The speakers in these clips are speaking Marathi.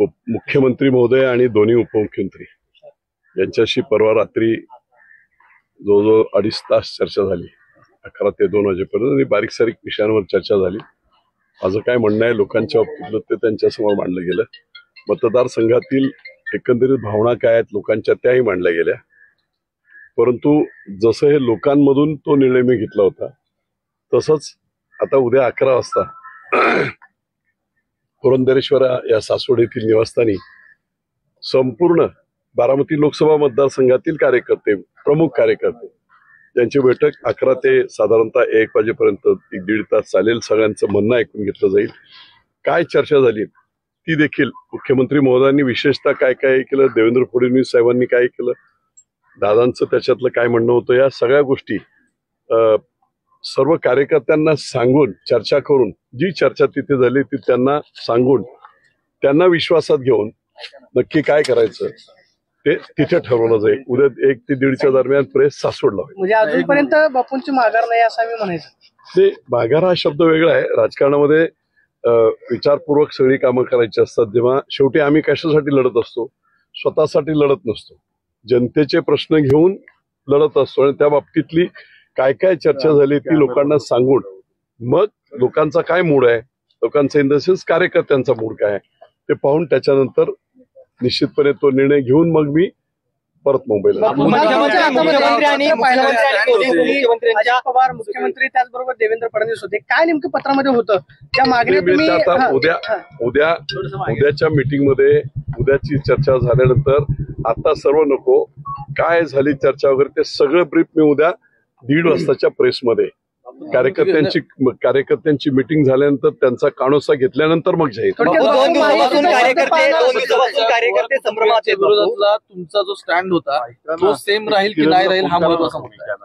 मुख्यमंत्री महोदय आणि दोन्ही उपमुख्यमंत्री यांच्याशी परवा रात्री जवळजवळ 2.5 तास चर्चा झाली. 11 ते 2 वाजेपर्यंत आणि बारीक सारीक विषयांवर चर्चा झाली. माझं काय म्हणणं आहे लोकांच्या बाबतीतलं ते त्यांच्यासमोर मांडलं गेलं. मतदारसंघातील एकंदरीत भावना काय आहेत लोकांच्या त्याही मांडल्या गेल्या. परंतु जसं हे लोकांमधून तो निर्णय मी घेतला होता तसंच आता उद्या 11 वाजता पुरंदरेश्वर या सासवड येथील निवासस्थानी संपूर्ण बारामती लोकसभा मतदारसंघातील कार्यकर्ते, प्रमुख कार्यकर्ते यांची बैठक 11 ते साधारणतः 1 वाजेपर्यंत 1-1.5 तास चालेल. सगळ्यांचं म्हणणं ऐकून घेतलं जाईल. काय चर्चा झाली ती देखील मुख्यमंत्री महोदयांनी विशेषतः काय काय केलं, देवेंद्र फडणवीस साहेबांनी काय केलं, दादांचं त्याच्यातलं काय म्हणणं होतं, या सगळ्या गोष्टी सर्व कार्यकर्त्यांना सांगून चर्चा करून जी चर्चा तिथे झाली ती त्यांना सांगून त्यांना विश्वासात घेऊन नक्की काय करायचं ते तिथे ठरवलं जाईल. उद्या 1 ते 1:30च्या दरम्यान प्रेस सासवडला होईल. म्हणजे अजूनपर्यंत बापूंची माघार नाही असं मी म्हणायचं. ते माघार हा शब्द वेगळा आहे. राजकारणामध्ये विचारपूर्वक सगळी कामं करायची असतात. जेव्हा शेवटी आम्ही कशासाठी लढत असतो, स्वतःसाठी लढत नसतो, जनतेचे प्रश्न घेऊन लढत असतो आणि त्या बाबतीतली काय काय चर्चा झाली ती लोकांना सांगून मग लोकांचा काय मूड आहे, लोकांचा इन द सेन्स कार्यकर्त्यांचा मूड काय आहे ते पाहून त्याच्यानंतर निश्चितपणे तो निर्णय घेऊन मग मी परत मुंबईला. मुख्यमंत्री त्याचबरोबर देवेंद्र फडणवीस होते. काय नेमकं पत्रामध्ये होतं त्या मागण्या? आता उद्याच्या मीटिंग मध्ये उद्याची चर्चा झाल्यानंतर आता सर्व नको काय झाली चर्चा वगैरे ते सगळं ब्रीफ मी उद्या 1:30 वाजताच्या प्रेसमध्ये कार्यकर्त्यांची मीटिंग झाल्यानंतर त्यांचा कानोसा घेतल्यानंतर मग जाईल. तुमचा जो स्टँड होता तो सेम राहील की नाही राहील हा महत्वाचा मुद्दा आहे.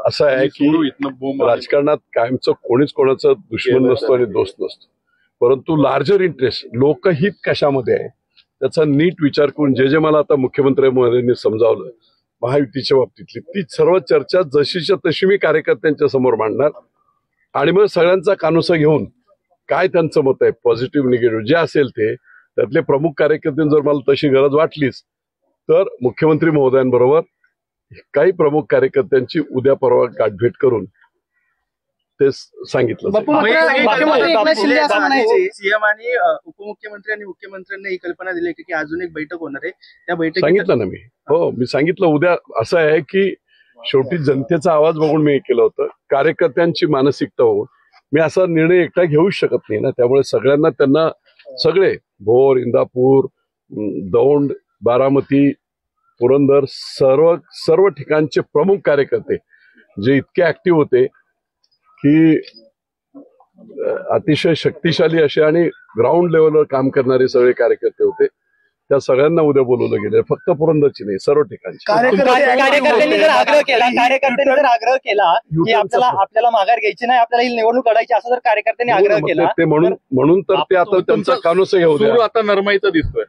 असं आहे की राजकारणात कायमचं कोणीच कोणाचं दुश्मन नसतो आणि दोस्त नसतो, परंतु लार्जर इंटरेस्ट लोकहित कशामध्ये आहे त्याचा नीट विचार करून जे मला आता मुख्यमंत्री महोदयांनी समजावलं महायुतीच्या बाबतीतली ती सर्व चर्चा जशीच्या तशी मी कार्यकर्त्यांच्या समोर मांडणार आणि मग सगळ्यांचा कानोसा घेऊन काय त्यांचं मत आहे पॉझिटिव्ह निगेटिव्ह जे असेल ते त्यातले प्रमुख कार्यकर्ते जर मला तशी गरज वाटलीच तर मुख्यमंत्री महोदयांबरोबर काही प्रमुख कार्यकर्त्यांची उद्या परवा गाठभेट करून ते सांगितलं. सीएम आणि उपमुख्यमंत्री आणि मुख्यमंत्र्यांनी ही कल्पना दिली की अजून एक बैठक होणार आहे. त्या बैठकीत सांगितलं ना मी. हो, मी सांगितलं उद्या असं आहे की शेवटी जनतेचा आवाज बघून मी केलं होतं, कार्यकर्त्यांची मानसिकता होऊन मी असा निर्णय एकटा घेऊच शकत नाही ना. त्यामुळे सगळ्यांना त्यांना सगळे भोर, इंदापूर, दौंड, बारामती, पुरंदर सर्व ठिकाणचे प्रमुख कार्यकर्ते जे इतके ऍक्टिव्ह होते की अतिशय शक्तिशाली असे आणि ग्राउंड लेवलवर काम करणारे सगळे कार्यकर्ते होते, त्या सगळ्यांना उद्या बोलवलं गेलं. फक्त पुरंदरची नाही, सर्व ठिकाणी. कार्यकर्त्यांनी जर आग्रह केला की आपल्याला माघार घ्यायची नाही, आपल्याला ही निवडणूक लढायची असं जर कार्यकर्त्यांनी आग्रह केला ते म्हणून तर ते आता त्यांचा कानोसा घेऊ द्या. आता नरमाईचा दिसतोय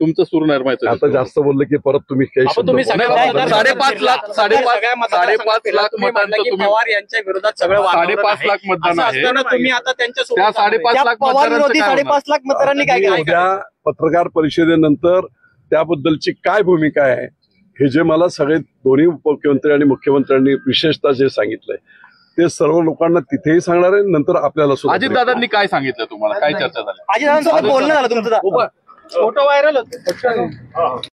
तुमचं सूर नरमाईचं. आता जास्त बोललं की परत तुम्ही काही 5.5 लाख मतांचं पवार यांच्या विरोधात सगळं 5.5 लाख मतदान आहे. तुम्ही आता त्यांच्या 5.5 लाख मतदारांचं 5.5 लाख मतदारांनी काय केलं? उद्या पत्रकार परिषदेनंतर त्याबद्दलची काय भूमिका आहे हे जे मला सगळे दोन्ही उपमुख्यमंत्री आणि मुख्यमंत्र्यांनी विशेषतः जे सांगितलंय ते सर्व लोकांना तिथेही सांगणार आहे. नंतर आपल्याला अजितदादांनी काय सांगितलं तुम्हाला, काय चर्चा झाली? अजितदादांसोबत बोलणं झालं तुमचं? फोटो व्हायरल होते.